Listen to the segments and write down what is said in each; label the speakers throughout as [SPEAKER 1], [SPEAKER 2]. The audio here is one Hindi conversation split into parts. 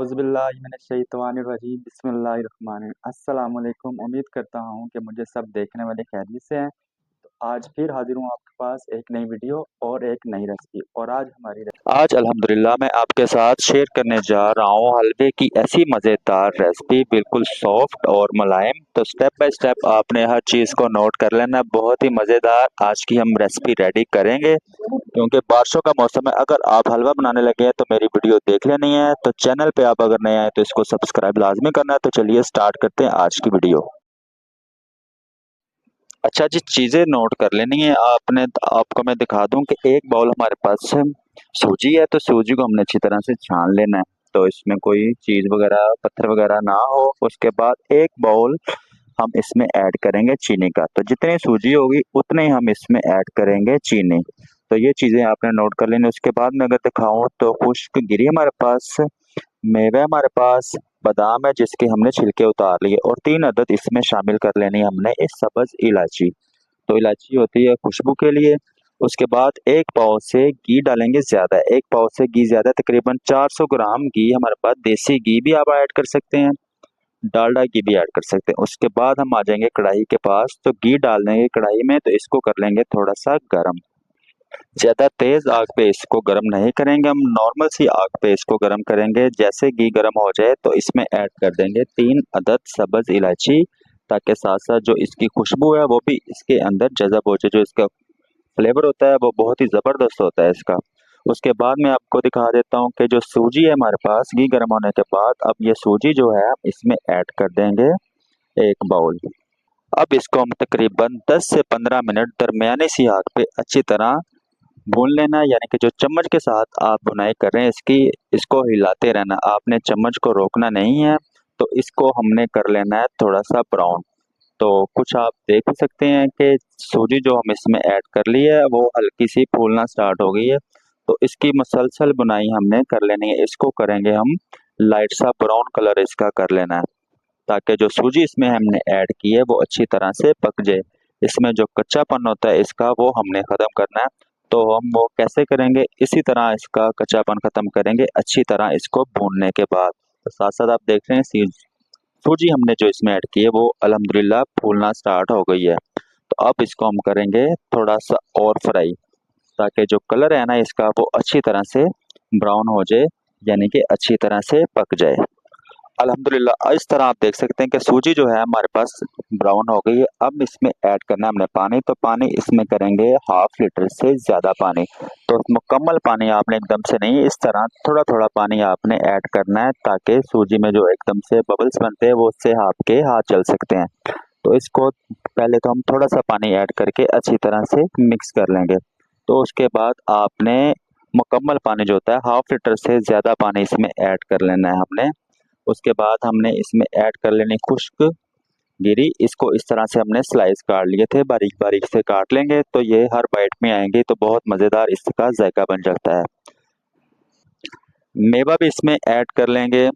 [SPEAKER 1] औज़ुबिल्लाहि मिनश्शैतानिर्रजीम बिस्मिल्लाहिर्रहमानिर्रहीम अस्सलाम वालेकुम। उम्मीद करता हूँ कि मुझे सब देखने वाले खैरियत से हैं। आज फिर हाजिर हूँ आपके पास एक नई वीडियो और एक नई रेसिपी। और आज अल्हम्दुलिल्लाह मैं आपके साथ शेयर करने जा रहा हूँ हलवे की ऐसी मज़ेदार रेसिपी, बिल्कुल सॉफ्ट और मुलायम। तो स्टेप बाय स्टेप आपने हर चीज़ को नोट कर लेना। बहुत ही मज़ेदार आज की हम रेसिपी रेडी करेंगे, क्योंकि बारिशों का मौसम है। अगर आप हलवा बनाने लगे हैं तो मेरी वीडियो देख लेनी है। तो चैनल पे आप अगर नए आए तो इसको सब्सक्राइब लाजमी करना है। तो चलिए स्टार्ट करते हैं आज की वीडियो। अच्छा जी, चीज़ें नोट कर लेनी है आपने। आपको मैं दिखा दूं कि एक बाउल हमारे पास सूजी है। तो सूजी को हमने अच्छी तरह से छान लेना है, तो इसमें कोई चीज़ वगैरह पत्थर वगैरह ना हो। उसके बाद एक बाउल हम इसमें ऐड करेंगे चीनी का। तो जितनी सूजी होगी उतने ही हम इसमें ऐड करेंगे चीनी। तो ये चीज़ें आपने नोट कर लेनी। उसके बाद मैं अगर दिखाऊं तो खुश्क गिरी हमारे पास, मेवा हमारे पास, बादाम है जिसके हमने छिलके उतार लिए, और 3 अदद इसमें शामिल कर लेनी हमने इस सब्ज इलायची। तो इलायची होती है खुशबू के लिए। उसके बाद एक पाव से घी डालेंगे ज़्यादा, एक पाव से घी ज़्यादा, तकरीबन 400 ग्राम घी हमारे पास। देसी घी भी आप ऐड कर सकते हैं, डालडा घी भी ऐड कर सकते हैं। उसके बाद हम आ जाएंगे कढ़ाई के पास। तो घी डाल देंगे कढ़ाई में, तो इसको कर लेंगे थोड़ा सा गर्म। ज्यादा तेज आग पे इसको गर्म नहीं करेंगे, हम नॉर्मल सी आग पे इसको गर्म करेंगे। जैसे घी गर्म हो जाए तो इसमें ऐड कर देंगे 3 अदद सब्ज इलायची, ताकि साथ साथ जो इसकी खुशबू है वो भी इसके अंदर जज़ब हो जाए। जो इसका फ्लेवर होता है वो बहुत ही जबरदस्त होता है इसका। उसके बाद मैं आपको दिखा देता हूँ कि जो सूजी है हमारे पास, घी गर्म होने के बाद अब ये सूजी जो है इसमें ऐड कर देंगे एक बाउल। अब इसको हम तकरीबन 10 से 15 मिनट दरमियानी सी आग पे अच्छी तरह भून लेना है। यानी कि जो चम्मच के साथ आप बुनाई कर रहे हैं इसकी, इसको हिलाते रहना, आपने चम्मच को रोकना नहीं है। तो इसको हमने कर लेना है थोड़ा सा ब्राउन। तो कुछ आप देख ही सकते हैं कि सूजी जो हम इसमें ऐड कर ली है वो हल्की सी फूलना स्टार्ट हो गई है। तो इसकी मुसलसल बुनाई हमने कर लेनी है। इसको करेंगे हम लाइट सा ब्राउन कलर इसका कर लेना है, ताकि जो सूजी इसमें हमने ऐड की है वो अच्छी तरह से पक जाए। इसमें जो कच्चापन होता है इसका वो हमने ख़त्म करना है। तो हम वो कैसे करेंगे, इसी तरह इसका कच्चापन ख़त्म करेंगे अच्छी तरह इसको भूनने के बाद। तो साथ साथ आप देख रहे हैं सूजी हमने जो इसमें ऐड की है वो अल्हम्दुलिल्लाह फूलना स्टार्ट हो गई है। तो अब इसको हम करेंगे थोड़ा सा और फ्राई, ताकि जो कलर है ना इसका वो अच्छी तरह से ब्राउन हो जाए, यानी कि अच्छी तरह से पक जाए। अल्हम्दुलिल्लाह इस तरह आप देख सकते हैं कि सूजी जो है हमारे पास ब्राउन हो गई है। अब इसमें ऐड करना है हमने पानी। तो पानी इसमें करेंगे 1/2 लीटर से ज़्यादा पानी। तो मुकम्मल पानी आपने एकदम से नहीं, इस तरह थोड़ा थोड़ा पानी आपने ऐड करना है, ताकि सूजी में जो एकदम से बबल्स बनते हैं वो उससे आपके हाथ जल सकते हैं। तो इसको पहले तो हम थोड़ा सा पानी ऐड करके अच्छी तरह से मिक्स कर लेंगे। तो उसके बाद आपने मुकम्मल पानी जो होता है 1/2 लीटर से ज़्यादा पानी इसमें ऐड कर लेना है हमने। उसके बाद हमने इसमें ऐड कर लेनी खुश्क गिरी। इसको इस तरह से हमने स्लाइस काट लिए थे, बारीक बारीक से काट लेंगे तो ये हर बाइट में आएंगे, तो बहुत मज़ेदार इसका जायका बन जाता है। मेवा भी इसमें ऐड कर लेंगे।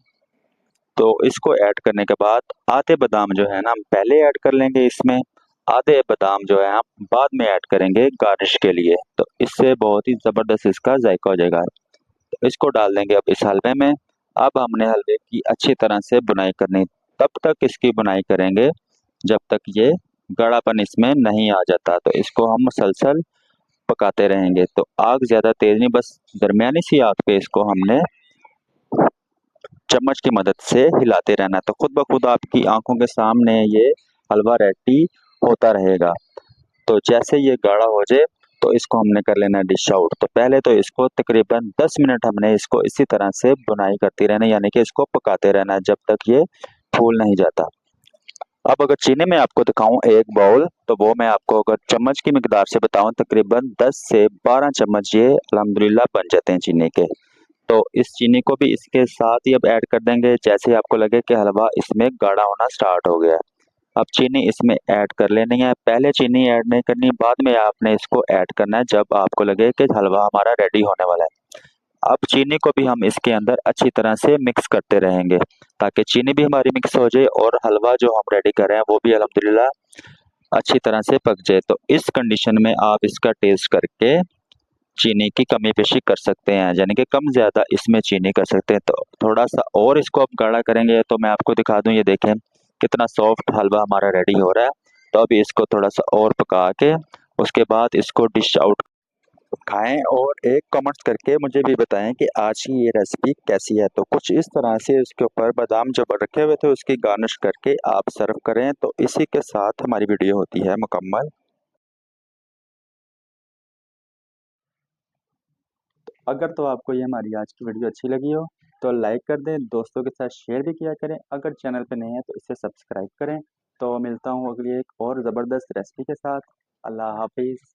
[SPEAKER 1] तो इसको ऐड करने के बाद आधे बादाम जो है ना हम पहले ऐड कर लेंगे इसमें, आधे बादाम जो है हम बाद में ऐड करेंगे गार्निश के लिए। तो इससे बहुत ही ज़बरदस्त इसका जायका हो जाएगा। तो इसको डाल देंगे अब इस हलवे में। अब हमने हलवे की अच्छी तरह से बुनाई करनी, तब तक इसकी बुनाई करेंगे जब तक ये गाढ़ापन इसमें नहीं आ जाता। तो इसको हम मुसलसल पकाते रहेंगे। तो आग ज़्यादा तेज़ नहीं, बस दरमियानी सी आग पे इसको हमने चम्मच की मदद से हिलाते रहना। तो खुद ब खुद आपकी आंखों के सामने ये हलवा रेडी होता रहेगा। तो जैसे ये गाढ़ा हो जाए तो इसको हमने कर लेना है डिश आउट। तो पहले तो इसको तकरीबन 10 मिनट हमने इसको इसी तरह से बुनाई करती रहना, यानी कि इसको पकाते रहना जब तक ये फूल नहीं जाता। अब अगर चीनी में आपको दिखाऊं एक बाउल, तो वो मैं आपको अगर चम्मच की मिकदार से बताऊं तकरीबन 10 से 12 चम्मच ये अल्हम्दुलिल्लाह बन जाते हैं चीनी के। तो इस चीनी को भी इसके साथ ही अब ऐड कर देंगे जैसे ही आपको लगे कि हलवा इसमें गाढ़ा होना स्टार्ट हो गया है। अब चीनी इसमें ऐड कर लेनी है। पहले चीनी ऐड नहीं करनी, बाद में आपने इसको ऐड करना है जब आपको लगे कि हलवा हमारा रेडी होने वाला है। अब चीनी को भी हम इसके अंदर अच्छी तरह से मिक्स करते रहेंगे, ताकि चीनी भी हमारी मिक्स हो जाए और हलवा जो हम रेडी कर रहे हैं वो भी अल्हम्दुलिल्लाह अच्छी तरह से पक जाए। तो इस कंडीशन में आप इसका टेस्ट करके चीनी की कमी पेशी कर सकते हैं, यानी कि कम ज़्यादा इसमें चीनी कर सकते हैं। तो थोड़ा सा और इसको आप गाढ़ा करेंगे तो मैं आपको दिखा दूं, ये देखें कितना सॉफ्ट हलवा हमारा रेडी हो रहा है। तो अभी इसको थोड़ा सा और पका के उसके बाद इसको डिश आउट खाएं, और एक कमेंट्स करके मुझे भी बताएं कि आज की ये रेसिपी कैसी है। तो कुछ इस तरह से इसके ऊपर बादाम जो रखे हुए थे उसकी गार्निश करके आप सर्व करें। तो इसी के साथ हमारी वीडियो होती है मुकम्मल। अगर तो आपको ये हमारी आज की वीडियो अच्छी लगी हो तो लाइक कर दें, दोस्तों के साथ शेयर भी किया करें। अगर चैनल पे नए हैं तो इसे सब्सक्राइब करें। तो मिलता हूँ अगली एक और ज़बरदस्त रेसिपी के साथ। अल्लाह हाफिज़।